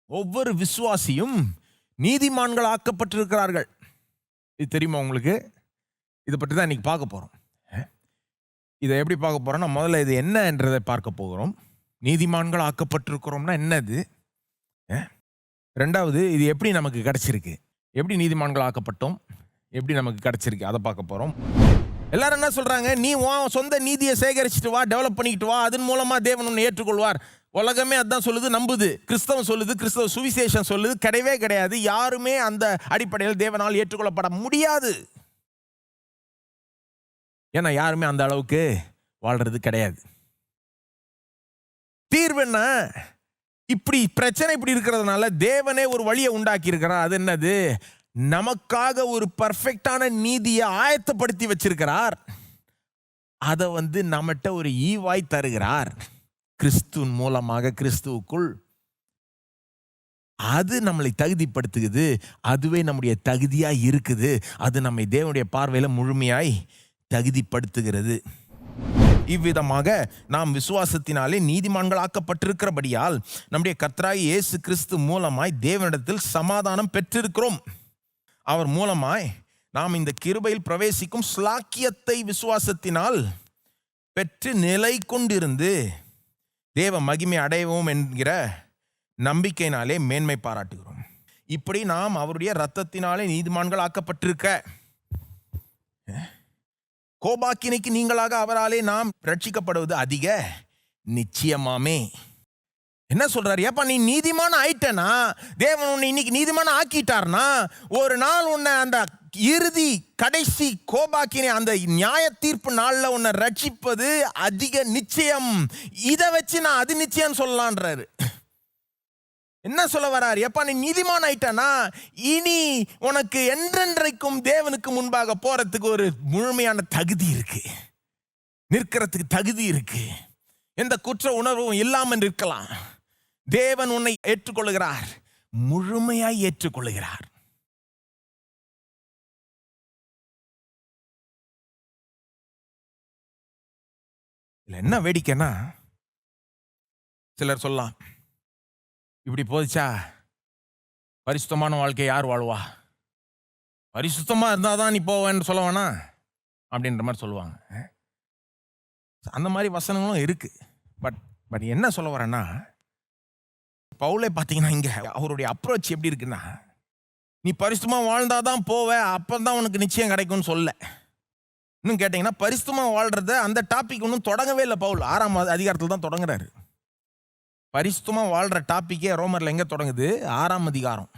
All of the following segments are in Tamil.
ஒவ்வொரு விசுவாசியும் நீதிமான்கள் ஆக்கப்பட்டிருக்கிறார்கள். இது தெரியுமா உங்களுக்கு? இதை பற்றி தான் இன்னைக்கு பார்க்க போகிறோம். இதை எப்படி பார்க்க போகிறோம்னா, முதல்ல இது என்னன்றதை பார்க்க போகிறோம். நீதிமான்கள் ஆக்கப்பட்டிருக்கிறோம்னா என்னது? ரெண்டாவது, இது எப்படி நமக்கு கிடைச்சிருக்கு, எப்படி நீதிமான்கள் ஆக்கப்பட்டோம், எப்படி நமக்கு கிடைச்சிருக்கு, அதை பார்க்க போகிறோம். எல்லாரும் என்ன சொல்கிறாங்க? நீ உன் சொந்த நீதியை சேகரிச்சுட்டு வா, டெவலப் பண்ணிக்கிட்டு வா, அதன் மூலமாக தேவன் உன்னை ஏற்றுக்கொள்வார். உலகமே அதான் சொல்லுது, நம்புது. கிறிஸ்தவம் சொல்லுது, கிறிஸ்தவ சுவிசேஷம் சொல்லுது. கிடையவே கிடையாது. யாருமே அந்த அடிப்படையில் தேவனால் ஏற்றுக்கொள்ளப்பட முடியாது. ஏன்னா யாருமே அந்த அளவுக்கு வாழ்றது கிடையாது. தீர்வு என்ன? இப்படி பிரச்சனை இப்படி இருக்கிறதுனால தேவனே ஒரு வழியை உண்டாக்கி இருக்கிறார். அது என்னது? நமக்காக ஒரு பர்ஃபெக்டான நீதியை ஆயத்தப்படுத்தி வச்சிருக்கிறார். அதை நம்மகிட்ட ஒரு ஈவாய் தருகிறார் கிறிஸ்துவின் மூலமாக, கிறிஸ்துவுக்குள். அது நம்மளை தகுதிப்படுத்துகிறது. அதுவே நம்முடைய தகுதியா இருக்குது. அது நம்மை தேவனுடைய பார்வையில் முழுமையாய் தகுதிப்படுத்துகிறது. இவ்விதமாக நாம் விசுவாசத்தினாலே நீதிமான்கள் ஆக்கப்பட்டிருக்கிறபடியால் நம்முடைய கர்த்தராகிய இயேசு கிறிஸ்து மூலமாய் தேவனிடத்தில் சமாதானம் பெற்றிருக்கிறோம். அவர் மூலமாய் நாம் இந்த கிருபையில் பிரவேசிக்கும் ஸ்லாக்கியத்தை விசுவாசத்தினால் பெற்று நிலை கொண்டிருந்து தேவ மகிமை அடைவோம் என்கிற நம்பிக்கையினாலே மேன்மை பாராட்டுகிறோம். இப்படி நாம் அவருடைய இரத்தத்தினாலே நீதிமான்கள் ஆக்கப்பட்டிருக்க, கோபாக்கினைக்கு நீங்களாக அவராலே நாம் ரட்சிக்கப்படுவது அதிக நிச்சயமாமே. என்ன சொல்றாரு? ஏப்பா நீ நீதிமான ஆயிட்டனா, தேவன் உன்னை இன்னைக்கு நீதிமான ஆக்கிட்டார்னா, ஒரு நாள் உன்னை அந்த இறுதி கடைசி கோபாக்கினை அந்த நியாய தீர்ப்பு நாளில் உன்னை ரட்சிப்பது அதிக நிச்சயம். இதை வச்சு நான் அது நிச்சயம் சொல்லலான்றாரு. என்ன சொல்ல வராரு? எப்பா நீ நீதிமான் ஆயிட்டனா, இனி உனக்கு என்றென்றைக்கும் தேவனுக்கு முன்பாக போறதுக்கு ஒரு முழுமையான தகுதி இருக்கு, நிற்கிறதுக்கு தகுதி இருக்கு. எந்த குற்ற உணர்வும் இல்லாமல் இருக்கலாம். தேவன் உன்னை ஏற்றுக்கொள்கிறார், முழுமையாய் ஏற்றுக்கொள்கிறார். என்ன வேடிக்கைன்னா, சிலர் சொல்லலாம், இப்படி போதிச்சா பரிசுத்தமான வாழ்க்கை யார் வாழ்வா? பரிசுத்தமாக இருந்தால் தான் நீ போவேன்னு சொல்ல வேணா அப்படின்ற மாதிரி சொல்லுவாங்க. அந்த மாதிரி வசனங்களும் இருக்கு. பட் என்ன சொல்ல வரேன்னா, பவுலே பார்த்தீங்கன்னா இங்கே அவருடைய அப்ரோச் எப்படி இருக்குன்னா, நீ பரிசுத்தமாக வாழ்ந்தாதான் போவ, அப்போ தான் உனக்கு நிச்சயம் கிடைக்கும்னு சொல்ல. இன்னும் கேட்டிங்கன்னா, பரிசுத்தமாக வாழ்றத அந்த டாபிக் ஒன்றும் தொடங்கவே இல்லை. பவுல் 6ஆம் அதிகாரத்தில் தான் தொடங்குறாரு. பரிசுத்தமாக வாழ்கிற டாப்பிக்கே ரோமரில் எங்கே தொடங்குது? 6ஆம் அதிகாரம்.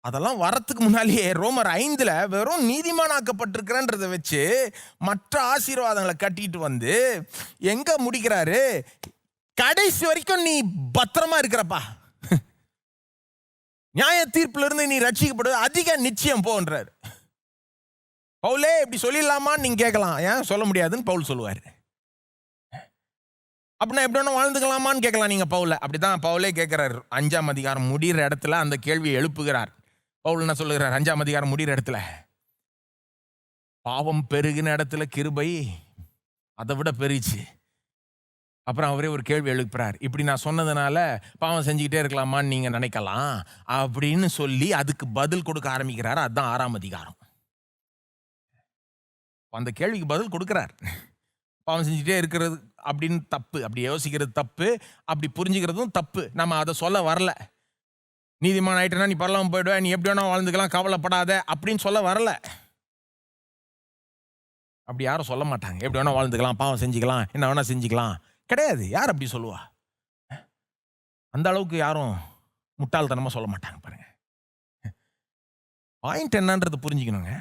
அதெல்லாம் வரத்துக்கு முன்னாலேயே ரோமர் 5ல் வெறும் நீதிமானாக்கப்பட்டிருக்கிறன்றதை வச்சு மற்ற ஆசீர்வாதங்களை கட்டிட்டு எங்கே முடிக்கிறாரு? கடைசி வரைக்கும் நீ பத்திரமா இருக்கிறப்பா, நியாய தீர்ப்புல இருந்து நீ ரட்சிக்கப்படுவது அதிக நிச்சயம் போன்றார். பவுலே இப்படி சொல்லிடலாமான்னு நீங்க கேட்கலாம். ஏன் சொல்ல முடியாதுன்னு பவுல் சொல்லுவார். அப்படின்னா எப்படி ஒன்று வாழ்ந்துக்கலாமான்னு கேட்கலாம் நீங்க பவுல. அப்படிதான் பவுலே கேட்கிறார். 5ஆம் அதிகாரம் முடிகிற இடத்துல அந்த கேள்வியை எழுப்புகிறார். பவுல் என்ன சொல்லுகிறார்? 5ஆம் அதிகாரம் முடிகிற இடத்துல, பாவம் பெருகின இடத்துல கிருபை அதை விட பெருச்சு. அப்புறம் அவரே ஒரு கேள்வி எழுப்புறார். இப்படி நான் சொன்னதுனால பாவம் செஞ்சுக்கிட்டே இருக்கலாமான்னு நீங்க நினைக்கலாம் அப்படின்னு சொல்லி அதுக்கு பதில் கொடுக்க ஆரம்பிக்கிறார். அதுதான் 6ஆம் அதிகாரம். அந்த கேள்விக்கு பதில் கொடுக்கிறார். பாவம் செஞ்சுட்டே இருக்கிறது அப்படின்னு தப்பு, அப்படி யோசிக்கிறது தப்பு, அப்படி புரிஞ்சுக்கிறதும் தப்பு. நம்ம அதை சொல்ல வரல. நீதிமான் ஆயிட்டனா நீ பரவாயில்லாம போயிடுவ, நீ எப்படி வேணா வாழ்ந்துக்கலாம், கவலைப்படாத அப்படின்னு சொல்ல வரல. அப்படி யாரும் சொல்ல மாட்டாங்க. எப்படி வேணா வாழ்ந்துக்கலாம், பாவம் செஞ்சுக்கலாம், என்ன வேணா செஞ்சுக்கலாம், கிடையாது. யார் அப்படி சொல்லுவா? அந்த அளவுக்கு யாரும் முட்டாள்தனமா சொல்ல மாட்டாங்க. பாருங்க, பாயிண்ட் என்னன்றது புரிஞ்சுக்கணுங்க.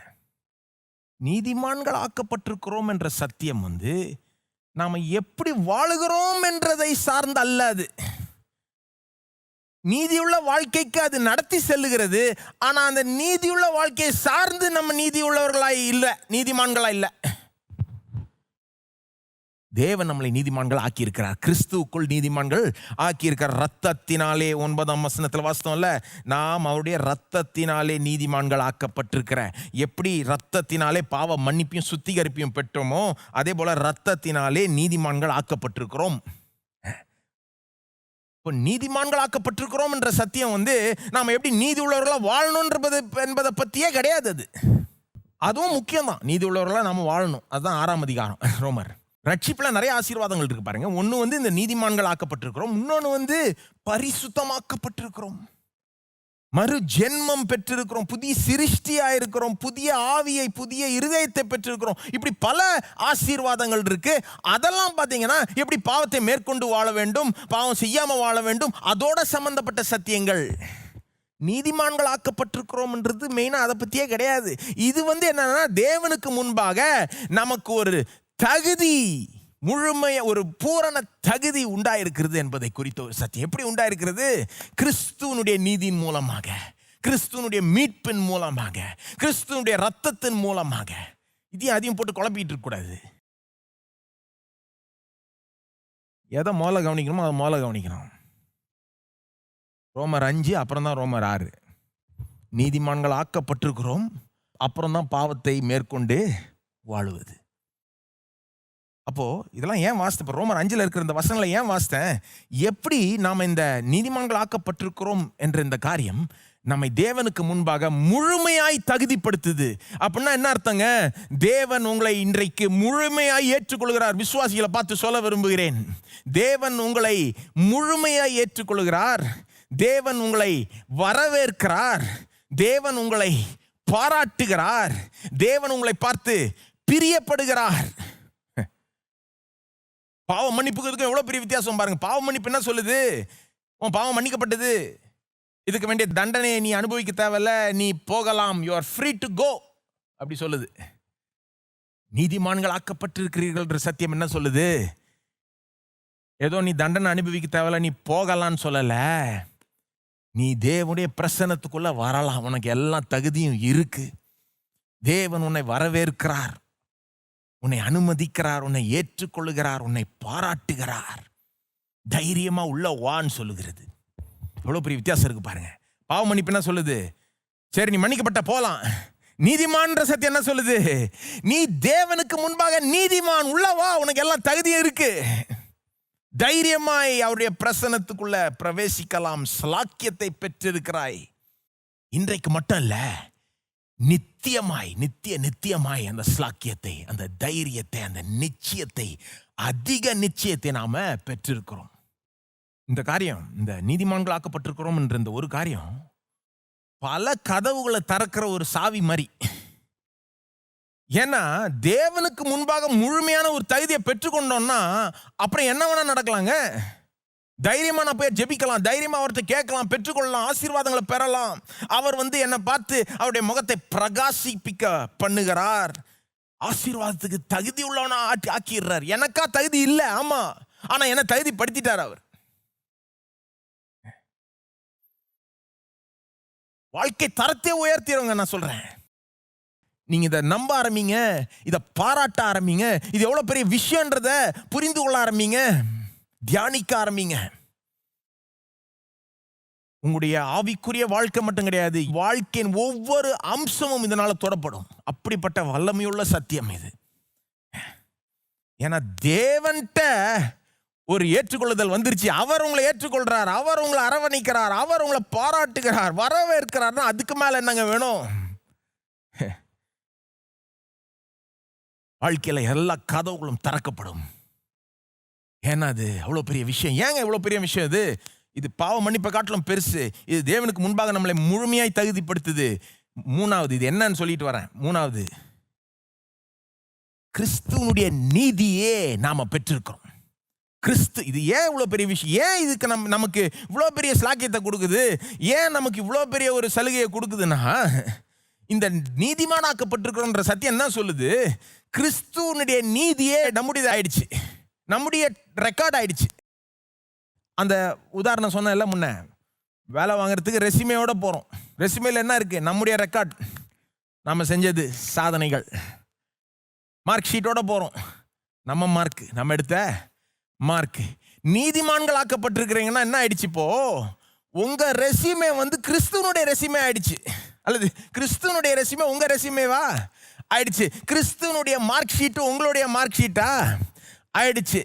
நீதிமான்கள் ஆக்கப்பட்டிருக்கிறோம் என்ற சத்தியம் நாம எப்படி வாழுகிறோம் என்றதை சார்ந்து அல்ல. அது நீதியுள்ள வாழ்க்கைக்கு அது நடத்தி செல்லுகிறது. ஆனா அந்த நீதியுள்ள வாழ்க்கையை சார்ந்து நம்ம நீதி உள்ளவர்களாய் இல்லை, நீதிமான்களா இல்லை. தேவன் நம்மளை நீதிமான்கள் ஆக்கியிருக்கிறார். கிறிஸ்துவுக்குள் நீதிமான்கள் ஆக்கியிருக்கிறார். ரத்தத்தினாலே 9ஆம் வசனத்தில் வாசித்தோம்ல, நாம் அவருடைய ரத்தத்தினாலே நீதிமான்கள் ஆக்கப்பட்டிருக்கிற. எப்படி ரத்தத்தினாலே பாவ மன்னிப்பையும் சுத்திகரிப்பையும் பெற்றோமோ, அதே போல ரத்தத்தினாலே நீதிமான்கள் ஆக்கப்பட்டிருக்கிறோம். இப்போ நீதிமான்களாக்கப்பட்டிருக்கிறோம் என்ற சத்தியம் வந்து நாம் எப்படி நீதி உள்ளவர்களாக வாழணும் என்பதை பற்றியே கிடையாது. அதுவும் முக்கியம்தான். நீதி உள்ளவர்களாக நாம் வாழணும். அதுதான் 6ஆம் அதிகாரம் ரோமர். ரட்சிப்பில் நிறைய ஆசீர்வாதங்கள் இருக்கு பாருங்க. ஒன்று வந்து இந்த நீதிமான்கள் ஆக்கப்பட்டிருக்கிறோம், இன்னொன்று வந்து பரிசுத்தமாக்கப்பட்டிருக்கிறோம், மறு ஜென்மம் பெற்றிருக்கிறோம், புதிய சிருஷ்டியாயிருக்கிறோம், புதிய ஆவியை புதிய இருதயத்தை பெற்றிருக்கிறோம். இப்படி பல ஆசீர்வாதங்கள் இருக்கு. அதெல்லாம் பார்த்தீங்கன்னா எப்படி பாவத்தை மேற்கொண்டு வாழ வேண்டும், பாவம் செய்யாம வாழ வேண்டும், அதோட சம்பந்தப்பட்ட சத்தியங்கள். நீதிமான்கள் ஆக்கப்பட்டிருக்கிறோம்ன்றது மெயினாக அதை பற்றியே கிடையாது. இது வந்து என்னன்னா தேவனுக்கு முன்பாக நமக்கு ஒரு தகுதி, முழுமைய ஒரு பூரண தகுதி உண்டாயிருக்கிறது என்பதை குறித்த ஒரு சத்தியம். எப்படி உண்டாயிருக்கிறது? கிறிஸ்துவனுடைய நீதியின் மூலமாக, கிறிஸ்துவனுடைய மீட்பின் மூலமாக, கிறிஸ்துவனுடைய ரத்தத்தின் மூலமாக. இதையும் அதையும் போட்டு குழப்பிட்டு இருக்கக்கூடாது. எதை முதல்ல கவனிக்கணுமோ அதை முதல்ல கவனிக்கணும். ரோமர் 5 அப்புறம் தான் ரோமர் 6. நீதிமான்கள் ஆக்கப்பட்டிருக்கிறோம், அப்புறம் தான் பாவத்தை மேற்கொண்டு வாழுவது. அப்போ இதெல்லாம் ஏன் வாசித்தேன்? இப்போ ரோமர் 5 இருக்கிற இந்த வசனங்களை ஏன் வாசித்தேன்? எப்படி நாம் இந்த நீதிமான்கள் ஆக்கப்பட்டிருக்கிறோம் என்ற இந்த காரியம் நம்மை தேவனுக்கு முன்பாக முழுமையாய் தகுதிப்படுத்துது. அப்படின்னா என்ன அர்த்தங்க? தேவன் உங்களை இன்றைக்கு முழுமையாய் ஏற்றுக்கொள்கிறார். விசுவாசிகளை பார்த்து சொல்ல விரும்புகிறேன், தேவன் உங்களை முழுமையாய் ஏற்றுக்கொள்கிறார். தேவன் உங்களை வரவேற்கிறார். தேவன் உங்களை பாராட்டுகிறார். தேவன் உங்களை பார்த்து பிரியப்படுகிறார். பாவம் மன்னிப்புக்கு எவ்வளவு பெரிய வித்தியாசம் பாருங்க. பாவம் மன்னிப்பு என்ன சொல்லுது? உன் பாவம் மன்னிக்கப்பட்டது, இதுக்கு வேண்டிய தண்டனையை நீ அனுபவிக்க தேவையில்ல, நீ போகலாம், you are free to go அப்படி சொல்லுது. நீதிமான்கள் ஆக்கப்பட்டிருக்கிறீர்கள் சத்தியம் என்ன சொல்லுது? ஏதோ நீ தண்டனை அனுபவிக்க தேவையில்ல, நீ போகலான்னு சொல்லல, நீ தேவனுடைய பிரசன்னத்துக்குள்ள வரலாம், உனக்கு எல்லா தகுதியும் இருக்கு. தேவன் உன்னை வரவேற்கிறார், உன்னை அனுமதிக்கிறார், உன்னை ஏற்றுக்கொள்ளுகிறார், உன்னை பாராட்டுகிறார். தைரியமா உள்ள வான்னு சொல்லுகிறது. எவ்வளவு பெரிய வித்தியாசம் இருக்கு பாருங்க. பாவ மன்னிப்பு என்ன சொல்லுது? சரி நீ மன்னிக்கப்பட்ட போலாம். நீதிமான் சத்தியம் என்ன சொல்லுது? நீ தேவனுக்கு முன்பாக நீதிமான், உள்ளவா, உனக்கு எல்லாம் தகுதியும் இருக்கு. தைரியமாய் அவருடைய பிரசன்னத்துக்குள்ள பிரவேசிக்கலாம், ஸ்லாக்கியத்தை பெற்றிருக்கிறாய். இன்றைக்கு மட்டும் இல்ல, நித்தியமாய் அந்த ஸ்லாக்கியத்தை, அந்த தைரியத்தை, அந்த நிச்சயத்தை, அதிக நிச்சயத்தை நாம பெற்றிருக்கிறோம். இந்த காரியம், இந்த நீதிமான்கள் ஆக்கப்பட்டிருக்கிறோம் என்ற இந்த ஒரு காரியம் பல கதவுகளை திறக்கிற ஒரு சாவி மாதிரி. ஏன்னா தேவனுக்கு முன்பாக முழுமையான ஒரு தகுதியை பெற்றுக்கொண்டோம்னா அப்புறம் என்ன வேணா நடக்கலாங்க. தைரியமா நான் போய் ஜெபிக்கலாம், தைரியமா அவர்கிட்ட கேட்கலாம், பெற்றுக்கொள்ளலாம், ஆசீர்வாதங்களை பெறலாம். அவர் வந்து என்னை பார்த்து அவருடைய முகத்தை பிரகாசிப்பிக்க பண்ணுகிறார். ஆசீர்வாதத்துக்கு தகுதி உள்ளவனா ஆக்கிடுறார். எனக்கா தகுதி இல்லை, ஆமா, ஆனா என்ன தகுதி படுத்திட்டார் அவர். வாழ்க்கை தரத்தை உயர்த்திடுங்க. நான் சொல்றேன், நீங்க இதை நம்ப ஆரம்பிங்க, இதை பாராட்ட ஆரம்பிங்க, இது எவ்வளவு பெரிய விஷயம்ன்றத புரிந்து கொள்ள ஆரம்பிங்க, தியானிக்க ஆரம்பிங்க. உங்களுடைய ஆவிக்குரிய வாழ்க்கை மட்டும் கிடையாது, வாழ்க்கையின் ஒவ்வொரு அம்சமும் இதனால தொடப்படும். அப்படிப்பட்ட வல்லமையுள்ள சத்தியம் இது. ஏன்னா தேவன்கிட்ட ஒரு ஏற்றுக்கொள்ளுதல் வந்துருச்சு. அவர் உங்களை ஏற்றுக்கொள்றார், அவர் உங்களை அரவணைக்கிறார், அவர் உங்களை பாராட்டுகிறார், வரவேற்கிறார்னா அதுக்கு மேல என்னங்க வேணும்? வாழ்க்கையில எல்லா கதவுகளும் திறக்கப்படும். ஏன்னா அது அவ்வளோ பெரிய விஷயம். ஏங்க இவ்வளோ பெரிய விஷயம் இது? இது பாவ மன்னிப்பை காட்டிலும் பெருசு. இது தேவனுக்கு முன்பாக நம்மளை முழுமையாய் தகுதிப்படுத்துது. மூணாவது, இது என்னன்னு சொல்லிட்டு வரேன். மூணாவது, கிறிஸ்துவனுடைய நீதியே நாம பெற்றிருக்கிறோம். கிறிஸ்து, இது ஏன் இவ்வளோ பெரிய விஷயம்? ஏன் இதுக்கு நமக்கு இவ்வளோ பெரிய ஸ்லாக்கியத்தை கொடுக்குது? ஏன் நமக்கு இவ்வளோ பெரிய ஒரு சலுகையை கொடுக்குதுன்னா, இந்த நீதிமானாக்கப்பட்டிருக்கிறோன்ற சத்தியம் என்ன சொல்லுது? கிறிஸ்துவனுடைய நீதியே நம்முடையது ஆயிடுச்சு, நம்முடைய ரெக்கார்ட் ஆயிடுச்சு. அந்த உதாரணம் சொன்ன முன்ன, வேலை வாங்குறதுக்கு ரெசியூமேயோட போகிறோம். ரெசியூமேல என்ன இருக்கு? நம்முடைய ரெக்கார்ட், நம்ம செஞ்சது, சாதனைகள். மார்க் ஷீட்டோட போகிறோம், நம்ம மார்க், நம்ம எடுத்த மார்க். நீதிமான்கள் ஆக்கப்பட்டிருக்கிறீங்கன்னா என்ன ஆயிடுச்சு? இப்போ உங்க ரெசியூமே வந்து கிறிஸ்துவனுடைய ரெசியூமே ஆயிடுச்சு. அல்லது கிறிஸ்துவனுடைய ரெசியூமே உங்க ரெசியூமேவா ஆயிடுச்சு. கிறிஸ்துவனுடைய மார்க் ஷீட்டு உங்களுடைய மார்க் ஷீட்டா ஆயிடுச்சு.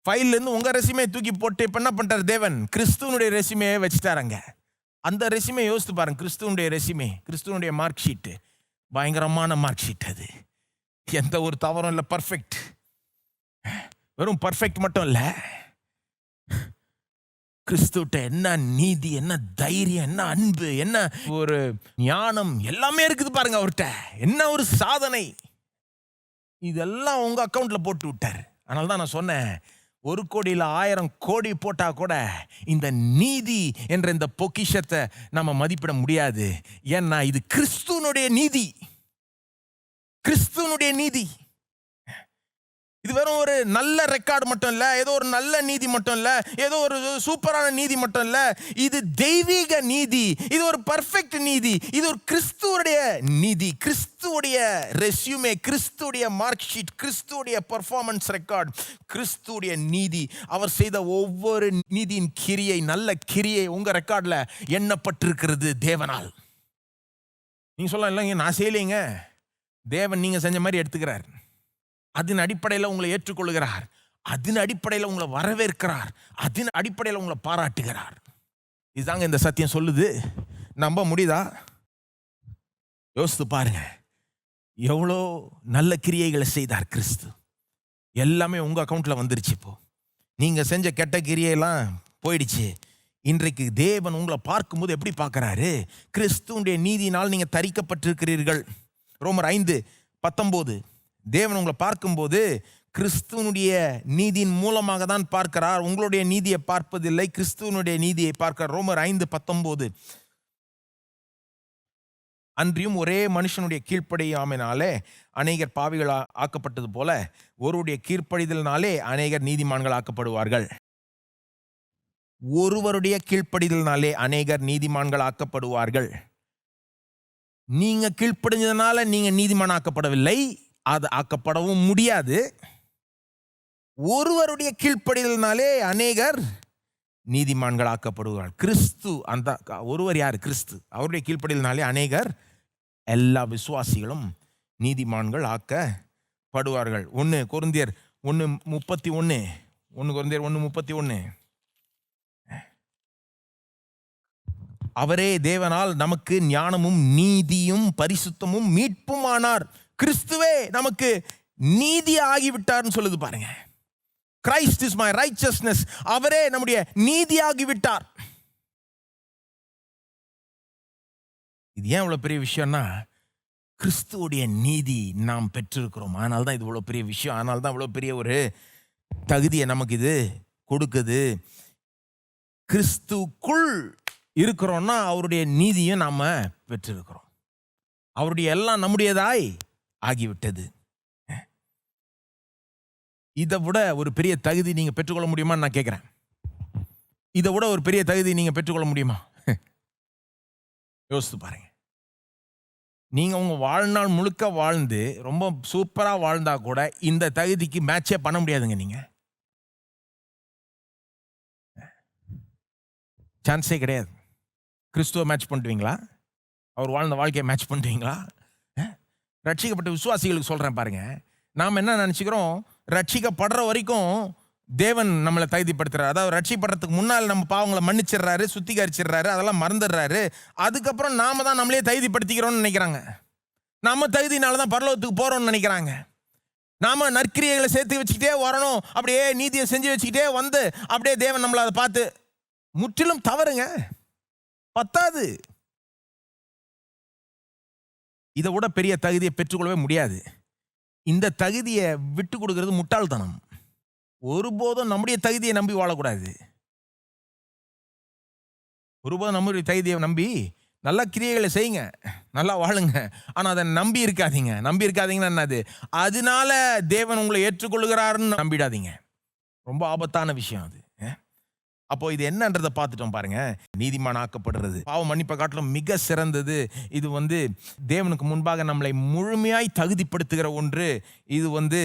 ஃபைல்லேருந்து உங்கள் ரெசியூமே தூக்கி போட்டு இப்போ என்ன பண்ணிட்டார் தேவன்? கிறிஸ்துவனுடைய ரெசியூமையை வச்சுட்டாருங்க. அந்த ரெசியூமே யோசித்து பாருங்க. கிறிஸ்துவனுடைய ரெசியூமே, கிறிஸ்துவனுடைய மார்க் ஷீட்டு, பயங்கரமான மார்க் ஷீட். அது எந்த ஒரு தவறும் இல்லை, பர்ஃபெக்ட். வெறும் பர்ஃபெக்ட் மட்டும் இல்லை, கிறிஸ்துவிட்ட என்ன நீதி, என்ன தைரியம், என்ன அன்பு, என்ன ஒரு ஞானம், எல்லாமே இருக்குது பாருங்க அவர்கிட்ட. என்ன ஒரு சாதனை! இதெல்லாம் உங்க அக்கௌண்ட்ல போட்டு விட்டார். அதனால தான் நான் சொன்னேன், 1 கோடியில் 1000 கோடி போட்டா கூட இந்த நீதி என்ற இந்த பொக்கிஷத்தை நம்ம மதிப்பிட முடியாது. ஏன்னா இது கிறிஸ்துவனுடைய நீதி, கிறிஸ்துவனுடைய நீதி. இது வெறும் ஒரு நல்ல ரெக்கார்டு மட்டும் இல்லை, ஏதோ ஒரு நல்ல நீதி மட்டும் இல்லை, ஏதோ ஒரு சூப்பரான நீதி மட்டும் இல்லை. இது தெய்வீக நீதி, இது ஒரு பர்ஃபெக்ட் நீதி, இது ஒரு கிறிஸ்துவுடைய நீதி, கிறிஸ்துவுடைய ரெஸ்யூமே, கிறிஸ்துவுடைய மார்க் ஷீட், கிறிஸ்துவுடைய பர்ஃபார்மன்ஸ் ரெக்கார்ட், கிறிஸ்துவுடைய நீதி. அவர் செய்த ஒவ்வொரு நீதியின் கிரியை, நல்ல கிரியை உங்க ரெக்கார்டில் எண்ணப்பட்டிருக்கிறது தேவனால். நீங்க சொல்லலாம், இல்லைங்க நான் செய்யலைங்க, தேவன் நீங்க செஞ்ச மாதிரி எடுத்துக்கிறார். அதன் அடிப்படையில் உங்களை ஏற்றுக்கொள்கிறார், அதன் அடிப்படையில் உங்களை வரவேற்கிறார், அதன் அடிப்படையில் உங்களை பாராட்டுகிறார். இதுதாங்க இந்த சத்தியம் சொல்லுது. நம்ப முடியுதா? யோசித்து பாருங்க, எவ்வளோ நல்ல கிரியைகளை செய்தார் கிறிஸ்து. எல்லாமே உங்க அக்கௌண்ட்ல வந்துருச்சு. இப்போ நீங்க செஞ்ச கெட்ட கிரியையெல்லாம் போயிடுச்சு. இன்றைக்கு தேவன் உங்களை பார்க்கும்போது எப்படி பார்க்கிறாரு? கிறிஸ்துவுடைய நீதியினால் நீங்க தரிக்கப்பட்டிருக்கிறீர்கள். ரோமர் 5:19. தேவன் உங்களை பார்க்கும்போது கிறிஸ்துவனுடைய நீதியின் மூலமாக தான் பார்க்கிறார். உங்களுடைய நீதியை பார்ப்பதில்லை, கிறிஸ்துவனுடைய நீதியை பார்க்கிறார். ரோமர் 5:19. அன்றியும் ஒரே மனுஷனுடைய கீழ்ப்படியாமையினாலே அநேகர் பாவிகள் ஆக்கப்பட்டது போல ஒருவருடைய கீழ்ப்படிதலினாலே அநேகர் நீதிமான்கள் ஆக்கப்படுவார்கள். ஒருவருடைய கீழ்ப்படிதலினாலே அநேகர் நீதிமான்கள் ஆக்கப்படுவார்கள். நீங்க கீழ்ப்படிஞ்சதுனால நீங்க நீதிமான் ஆக்கப்படவில்லை, அது ஆக்கப்படவும் முடியாது. ஒருவருடைய கீழ்ப்படிதலினாலே அநேகர் நீதிமான்கள் ஆக்கப்படுவார்கள். கிறிஸ்து, அந்த ஒருவர் யார்? கிறிஸ்து. அவருடைய கீழ்ப்படிதலினாலே அநேகர், எல்லா விசுவாசிகளும் நீதிமான்கள் ஆக்கப்படுவார்கள். 1 கொரிந்தியர் 1:31. அவரே தேவனால் நமக்கு ஞானமும் நீதியும் பரிசுத்தமும் மீட்புமானார். கிறிஸ்துவே நமக்கு நீதி ஆகிவிட்டார்னு சொல்லுது பாருங்க. Christ is my righteousness. அவரே நம்முடைய நீதி ஆகிவிட்டார். இது ஏன் இவ்வளவு பெரிய விஷயம்னா, கிறிஸ்துவுடைய நீதி நாம் பெற்றிருக்கிறோம். அதனால தான் இது இவ்வளவு பெரிய விஷயம். அதனால தான் இவ்வளவு பெரிய ஒரு தகுதியை நமக்கு இது கொடுக்குது. கிறிஸ்துக்குள் இருக்கிறோம்னா அவருடைய நீதியை நாம பெற்றிருக்கிறோம். அவருடைய எல்லாம் நம்முடையதாய் ஆகிவிட்டது. இதை விட ஒரு பெரிய தகுதி நீங்க பெற்றுக்கொள்ள முடியுமா நான் கேட்கிறேன். இதை விட ஒரு பெரிய தகுதி நீங்க பெற்றுக்கொள்ள முடியுமா? யோசித்து பாருங்க. நீங்க உங்க வாழ்நாள் முழுக்க வாழ்ந்து ரொம்ப சூப்பரா வாழ்ந்தா கூட இந்த தகுதிக்கு மேட்சே பண்ண முடியாதுங்க. நீங்க சான்ஸே கிடையாது. கிறிஸ்துவ மேட்ச் பண்ணுவீங்களா? அவர் வாழ்ந்த வாழ்க்கையை மேட்ச் பண்ணுவீங்களா? ரட்சிக்கப்பட்ட விசுவாசிகளுக்கு சொல்றேன் பாருங்க. நாம் என்ன நினைச்சுக்கிறோம், ரட்சிக்கப்படுற வரைக்கும் தேவன் நம்மளை தகுதிப்படுத்துறாரு. அதாவது ரட்சிப்படுறதுக்கு முன்னால் நம்ம பாவங்களை மன்னிச்சிடுறாரு, சுத்திகரிச்சிடுறாரு, அதெல்லாம் மறந்துடுறாரு. அதுக்கப்புறம் நாம தான் நம்மளே தகுதிப்படுத்திக்கிறோம்னு நினைக்கிறாங்க. நாம தகுதினால தான் பரலோகத்துக்கு போறோம்னு நினைக்கிறாங்க. நாம நற்கிரியைகளை சேர்த்து வச்சுக்கிட்டே வரணும், அப்படியே நீதியை செஞ்சு வச்சுக்கிட்டே வந்து அப்படியே தேவன் நம்மளை அதை பார்த்து, முற்றிலும் தவறுங்க. பத்தாது. இதை விட பெரிய தகுதியை பெற்றுக்கொள்ளவே முடியாது. இந்த தகுதியை விட்டு கொடுக்கிறது முட்டாள்தனம். ஒருபோதும் நம்முடைய தகுதியை நம்பி வாழக்கூடாது. ஒருபோதும் நம்முடைய தகுதியை நம்பி நல்ல கிரியைகளை செய்யுங்க, நல்லா வாழுங்க. ஆனால் அதை நம்பி இருக்காதீங்க. நம்பி இருக்காதீங்கன்னா என்னது? அதனால தேவன் உங்களை ஏற்றுக்கொள்கிறாருன்னு நம்பிடாதீங்க. ரொம்ப ஆபத்தான விஷயம் அது. அப்போ இது என்னன்றதை பார்த்துட்டோம் பாருங்க. நீதிமான் ஆக்கப்படுறது பாவ மன்னிப்பை காட்டிலும் மிக சிறந்தது. இது தேவனுக்கு முன்பாக நம்மளை முழுமையாய் தகுதிப்படுத்துகிற ஒன்று. இது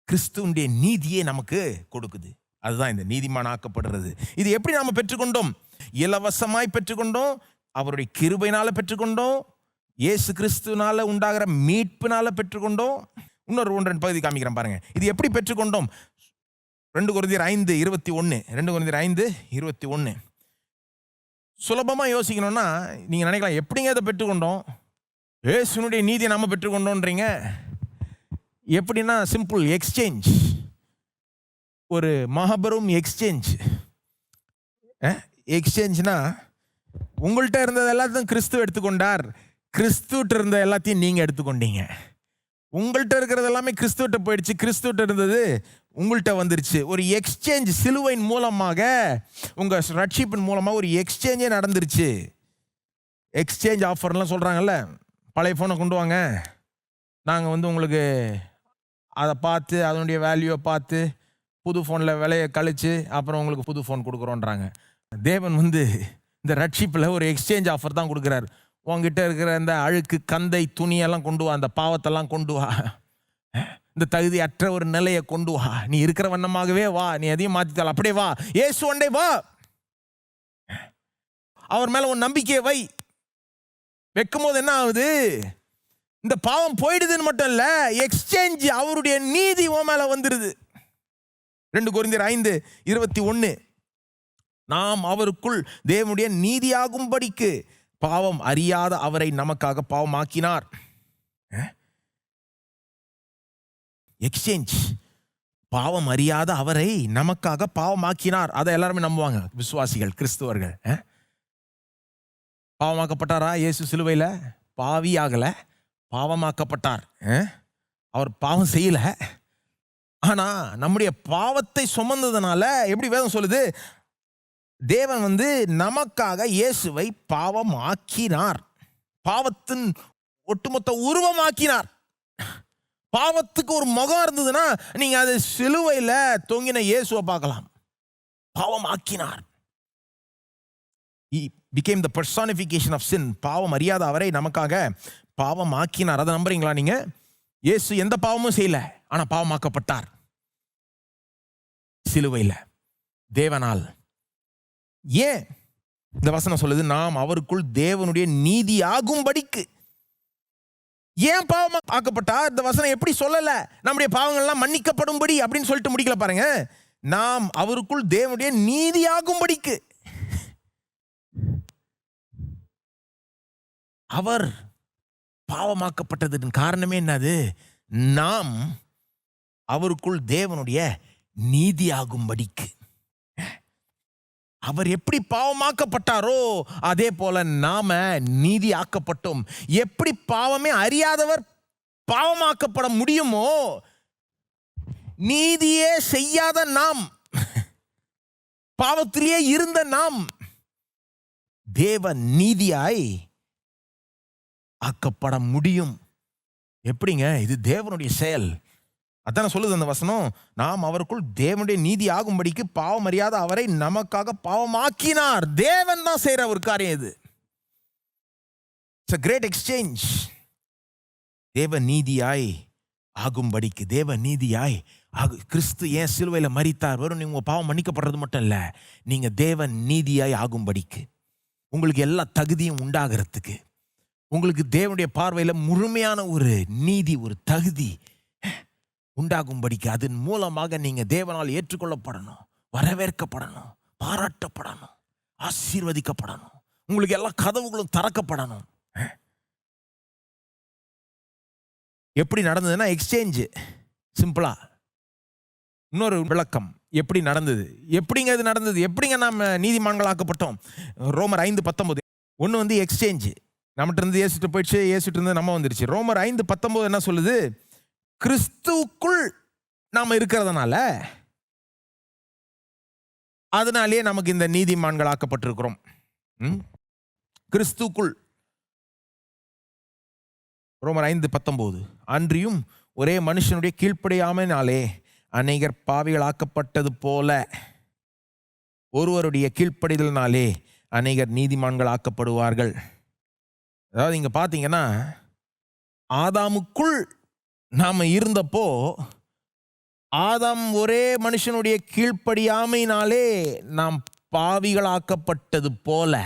கிறிஸ்துவுடைய நீதியை நமக்கு கொடுக்குது. அதுதான் இந்த நீதிமான் ஆக்கப்படுறது. இது எப்படி நாம பெற்றுக்கொண்டோம்? இலவசமாய் பெற்றுக்கொண்டோம், அவருடைய கிருபையினால பெற்றுக்கொண்டோம், இயேசு கிறிஸ்துனால உண்டாகிற மீட்பினால பெற்றுக்கொண்டோம். இன்னொரு 1-2 பகுதி காமிக்கிறேன் பாருங்க. இது எப்படி பெற்றுக்கொண்டோம்? 2 கொரிந்தியர் 5:21. 2 கொரிந்தியர் 5:21. சுலபமா யோசிக்கணும்னா நீங்க நினைக்கலாம், எப்படிங்க இதை பெற்றுக்கொண்டோம்? இயேசுனுடைய நீதியை நம்ம பெற்றுக்கொண்டோன்றீங்க. எப்படின்னா சிம்பிள், எக்ஸ்சேஞ்ச். ஒரு மாபெரும் எக்ஸ்சேஞ்ச். எக்ஸ்சேஞ்ச்னா உங்கள்கிட்ட இருந்தது எல்லாத்தையும் கிறிஸ்து எடுத்துக்கொண்டார், கிறிஸ்துவிட்ட இருந்த எல்லாத்தையும் நீங்க எடுத்துக்கொண்டீங்க. உங்கள்கிட்ட இருக்கிறது எல்லாமே கிறிஸ்துவிட்ட போயிடுச்சு, கிறிஸ்துவிட்ட இருந்தது உங்கள்கிட்ட வந்துருச்சு. ஒரு எக்ஸ்சேஞ்ச் சிலுவையின் மூலமாக, உங்க ரட்சிப்பின் மூலமாக ஒரு எக்ஸ்சேஞ்சே நடந்துருச்சு. எக்ஸ்சேஞ்ச் ஆஃபர்லாம் சொல்றாங்கல்ல, பழைய ஃபோனை கொண்டு வாங்க, நாங்கள் உங்களுக்கு அதை பார்த்து அதனுடைய வேல்யூவை பார்த்து புது ஃபோனில் விலையை கழித்து அப்புறம் உங்களுக்கு புது ஃபோன் கொடுக்குறோன்றாங்க. தேவன் இந்த ரட்சிப்பில் ஒரு எக்ஸ்சேஞ்ச் ஆஃபர் தான் கொடுக்குறாரு. உங்ககிட்ட இருக்கிற இந்த அழுக்கு கந்தை துணியெல்லாம் கொண்டு வா, அந்த பாவத்தெல்லாம் கொண்டு வா, இந்த தகுதி அற்ற ஒரு நிலையை கொண்டு வா, நீ இருக்கிற வண்ணமாகவே வா, நீ எதையும் மாற்றித்தால் அப்படியே வா, இயேசு ஒண்டே வா, அவர் மேலே உன் நம்பிக்கையை வை. வைக்கும் போது என்ன ஆகுது? இந்த பாவம் போயிடுதுன்னு மட்டும் இல்ல, எக்ஸ்சேஞ்ச், அவருடைய நீதி உன் மேல வந்துருது. 2 கொரிந்தியர் 5:21. நாம் அவருக்குள் தேவனுடைய நீதியாகும்படிக்கு பாவம் அறியாத அவரை நமக்காக பாவமாக்கினார். எக்ஸ்சேஞ்ச், பாவம் அறியாத அவரை நமக்காக பாவமாக்கினார். அதை எல்லாருமே நம்புவாங்க விசுவாசிகள், கிறிஸ்துவர்கள். பாவமாக்கப்பட்டாரா இயேசு சிலுவையில்? பாவி ஆகல, பாவமாக்கப்பட்டார். அவர் பாவம் செய்யல, ஆனா நம்முடைய பாவத்தை சுமந்ததுனால எப்படி வேதம் சொல்லுது? தேவன் நமக்காக இயேசுவை பாவம் ஆக்கினார், பாவத்தின் ஒட்டுமொத்த உருவமாக்கினார். பாவத்துக்கு ஒரு முகம் இருந்ததுன்னா நீங்க அது சிலுவையில் தொங்கின இயேசுவை பார்க்கலாம். பாவம் ஆக்கினார். He became the personification of sin. பாவம் அறியாத அவரை நமக்காக பாவம் ஆக்கினார். அதை நம்புறீங்களா நீங்க? இயேசு எந்த பாவமும் செய்யல, ஆனா பாவமாக்கப்பட்டார் சிலுவையில் தேவனால். ஏன் இந்த வசனம் சொல்லுது? நாம் அவருக்குள் தேவனுடைய நீதி ஆகும்படிக்கு. ஏன் பாவம் ஆக்கப்பட்டார்? இந்த வசனம் எப்படி சொல்லல, நம்முடைய பாவங்கள்லாம் மன்னிக்கப்படும்படி அப்படின்னு சொல்லிட்டு முடிக்கல பாருங்க. நாம் அவருக்குள் தேவனுடைய நீதி ஆகும்படிக்கு. அவர் பாவமாக்கப்பட்டதன் காரணமே என்னது? நாம் அவருக்குள் தேவனுடைய நீதியாகும்படிக்கு. அவர் எப்படி பாவமாக்கப்பட்டாரோ அதே போல நாம நீதி ஆக்கப்பட்டோம். எப்படி பாவமே அறியாதவர் பாவமாக்கப்பட முடியுமோ, நீதியே செய்யாத நாம், பாவத்திலேயே இருந்த நாம் தேவ நீதியாய் ஆக்கப்பட முடியும். எப்படிங்க? இது தேவனுடைய செயல். அதான சொல்லுது அந்த வசனம். நாம் அவருக்குள் தேவனுடைய நீதி ஆகும்படிக்கு பாவம் அறியாத அவரை நமக்காக பாவமாக்கினார். தேவன் தான் செய்யற ஒரு காரியம் இது. It's a great exchange. தேவ நீதியாய் ஆகும்படிக்கு, தேவ நீதியாய் கிறிஸ்து ஏன் சிலுவையில் மரித்தார்? வெறும் நீங்க பாவம் மன்னிக்கப்படுறது மட்டும் இல்ல, நீங்க தேவ நீதியாய் ஆகும்படிக்கு, உங்களுக்கு எல்லா தகுதியும் உண்டாகிறதுக்கு, உங்களுக்கு தேவனுடைய பார்வையில் முழுமையான ஒரு நீதி, ஒரு தகுதி உண்டாகும்படிக்கு, அதன் மூலமாக நீங்க தேவனால் ஏற்றுக்கொள்ளப்படணும், வரவேற்கப்படணும், பாராட்டப்படணும், ஆசீர்வதிக்கப்படணும், உங்களுக்கு எல்லா கதவுகளும் திறக்கப்படணும். எப்படி நடந்ததுன்னா எக்ஸ்சேஞ்சு. சிம்பிளா இன்னொரு விளக்கம், எப்படி நடந்தது, எப்படிங்க இது நடந்தது, எப்படிங்க நாம் நீதிமான்கள் ஆக்கப்பட்டோம்? ரோமர் 5:19. ஒன்று எக்ஸ்சேஞ்சு, நம்மகிட்ட இருந்து ஏசிட்டு போயிடுச்சு, ஏசிட்டு இருந்து நம்ம வந்துருச்சு. ரோமர் 5:19 என்ன சொல்லுது? கிறிஸ்துவுக்குள் நாம் இருக்கிறதுனால, அதனாலேயே நமக்கு இந்த நீதிமான்கள் ஆக்கப்பட்டிருக்கிறோம். கிறிஸ்துவுக்குள். ரோமர் 5:19. அன்றியும் ஒரே மனுஷனுடைய கீழ்ப்படியாமையினாலே அநேகர் பாவிகள் ஆக்கப்பட்டது போல ஒருவருடைய கீழ்ப்படிதலினாலே அநேகர் நீதிமான்கள் ஆக்கப்படுவார்கள். அதாவது இங்க பார்த்தீங்கன்னா, ஆதாமுக்குள் நாம இருந்தப்போ, ஆதாம் ஒரே மனுஷனுடைய கீழ்ப்படியாமையினாலே நாம் பாவிகளாக்கப்பட்டது போல,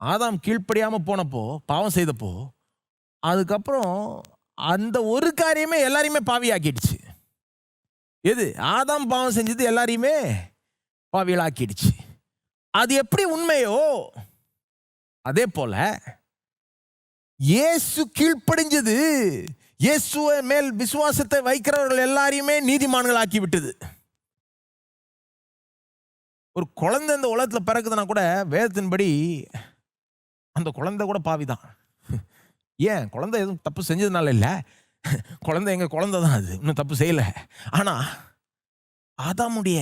ஆதாம் கீழ்ப்படியாம போனப்போ, பாவம் செய்தப்போ, அதுக்கப்புறம் அந்த ஒரு காரியமே எல்லாரையுமே பாவியாக்கிடுச்சு. எது? ஆதாம் பாவம் செஞ்சது எல்லாரையுமே பாவிகளாக்கிடுச்சு. அது எப்படி உண்மையோ அதே போல இயேசு கீழ்ப்படிஞ்சது இயேசுவை மேல் விசுவாசத்தை வைக்கிறவர்கள் எல்லாரையுமே நீதிமான்கள் ஆக்கி விட்டது. ஒரு குழந்தை இந்த உலகத்தில் பிறக்குதுன்னா கூட வேதத்தின்படி அந்த குழந்தை கூட பாவிதான். ஏன்? குழந்தை எதுவும் தப்பு செஞ்சதுனால இல்லை, குழந்தை எங்க குழந்தை தான், அது இன்னும் தப்பு செய்யலை. ஆனால் ஆதாமுடைய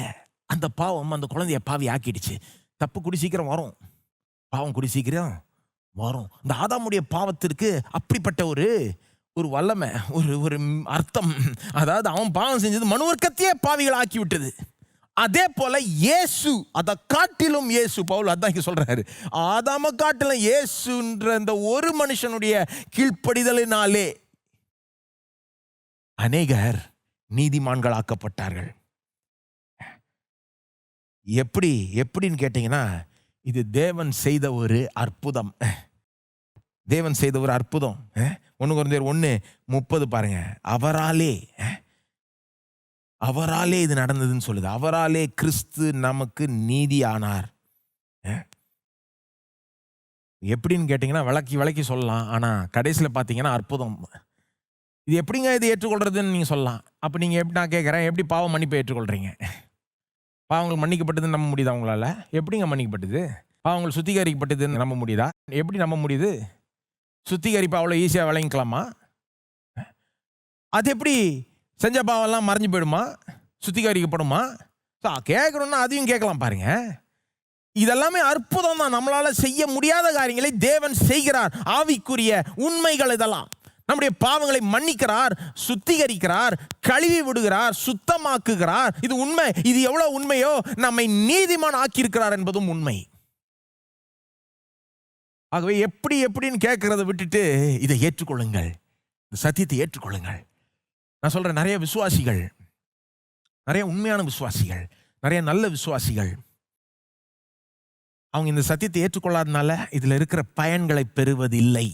அந்த பாவம் அந்த குழந்தைய பாவி ஆக்கிடுச்சு. தப்பு கூடி சீக்கிரம் வரும், பாவம் கூடி சீக்கிரம் வரும். இந்த ஆதாமுடைய பாவத்திற்கு அப்படிப்பட்ட ஒரு வல்லமை, ஒரு அர்த்தம். அதாவது அவன் பாவம் செஞ்சது மனுவர்க்கத்தையே பாவிகள் ஆக்கி விட்டது. அதே போல இயேசு, அதை காட்டிலும் இயேசு, பவுல் அதான் இங்க சொல்றாரு, ஆதாம காட்டிலும் இயேசுன்ற இந்த ஒரு மனுஷனுடைய கீழ்ப்படிதலினாலே அநேகர் நீதிமான்கள் ஆக்கப்பட்டார்கள். எப்படின்னு கேட்டீங்கன்னா, இது தேவன் செய்த ஒரு அற்புதம். தேவன் செய்த ஒரு அற்புதம். 1 கொரிந்தியர் 1:30 பாருங்க. அவராலே இது நடந்ததுன்னு சொல்லுது. அவராலே கிறிஸ்து நமக்கு நீதி ஆனார். எப்படின்னு கேட்டீங்கன்னா விளக்கி சொல்லலாம். ஆனா கடைசியில் பார்த்தீங்கன்னா அற்புதம். இது எப்படிங்க இது ஏற்றுக்கொள்றதுன்னு நீங்க சொல்லலாம். அப்ப நீங்க எப்படி, நான் கேட்குறேன், எப்படி பாவம் மன்னிப்பை ஏற்றுக்கொள்றீங்க? பாவங்கள் மன்னிக்கப்பட்டதுன்னு நம்ப முடியுதா உங்களால? எப்படிங்க மன்னிக்கப்பட்டது? பாவங்கள் சுத்திகரிக்கப்பட்டதுன்னு நம்ப முடியுதா? எப்படி நம்ப முடியுது? சுத்திகரிப்பு அவ்வளோ ஈஸியாக விளங்கிக்கலாமா? அது எப்படி செஞ்ச பாவம்லாம் மறைஞ்சு போயிடுமா? சுத்திகரிக்கப்படுமா? கேட்கணும்னா அதையும் கேட்கலாம் பாருங்க. இதெல்லாமே அற்புதம் தான். நம்மளால செய்ய முடியாத காரியங்களை தேவன் செய்கிறார். ஆவிக்குரிய உண்மைகள் இதெல்லாம். நம்முடைய பாவங்களை மன்னிக்கிறார், சுத்திகரிக்கிறார், கழுவி விடுகிறார், சுத்தமாக்குகிறார். இது உண்மை. இது எவ்வளவு உண்மையோ நம்மை நீதிமான் ஆக்கியிருக்கிறார் என்பதும் உண்மை. ஆகவே எப்படின்னு கேட்கறத விட்டுட்டு இதை ஏற்றுக்கொள்ளுங்கள், இந்த சத்தியத்தை ஏற்றுக்கொள்ளுங்கள். நான் சொல்றேன், நிறைய விசுவாசிகள், நிறைய உண்மையான விசுவாசிகள், நிறைய நல்ல விசுவாசிகள், அவங்க இந்த சத்தியத்தை ஏற்றுக்கொள்ளாதனால இதுல இருக்கிற பயன்களை பெறுவதில்லை.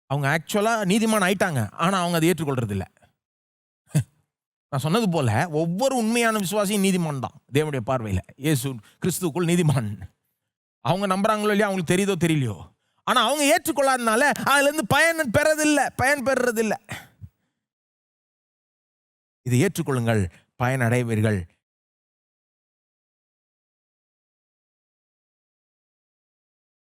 அவங்க ஆக்சுவலா நீதிமான் ஆயிட்டாங்க, ஆனா அவங்க அதை ஏற்றுக்கொள்றது இல்லை. நான் சொன்னது போல ஒவ்வொரு உண்மையான விசுவாசியும் நீதிமான் தான் தேவனுடைய பார்வையில். இயேசு கிறிஸ்துவுக்குள் நீதிமான். அவங்க நம்புறாங்களோ இல்லையா, அவங்களுக்கு தெரியுதோ தெரியலையோ, ஆனா அவங்க ஏற்றுக்கொள்ளாதனால அதுல இருந்து பயன் பெறுறதில்லை. இதை ஏற்றுக்கொள்ளுங்கள், பயன் அடைவீர்கள்.